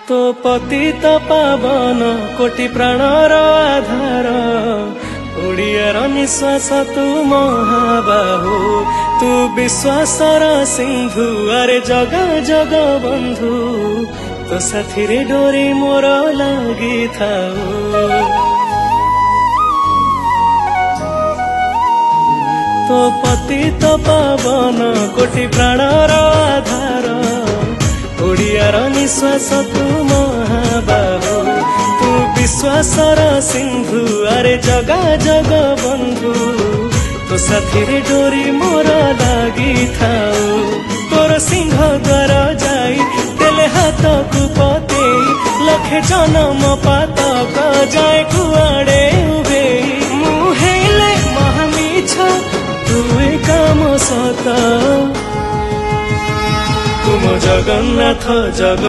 तो पतित पावन कोटि प्राणर आधार ओडियार निश्वास तू महाबाहु तू विश्वासर सिंधु अरे जग जग बंधु तो साथी रे डोरी मोर लगी थाऊ तो पतित पावन कोटि प्राणर आधार ओडियार निश्वास तू महाबाहु तू विश्वासर सिंधु अरे जगा जग बंधु तो साथी रे डोरी मोर लगी थाऊ तोर सिंह द्वार जाई तेले हाथ को पते लखे जन्म पातक जाए कुआड़े उभे मुहेले महामिछ तुए काम सत तुम जगन्नाथ जग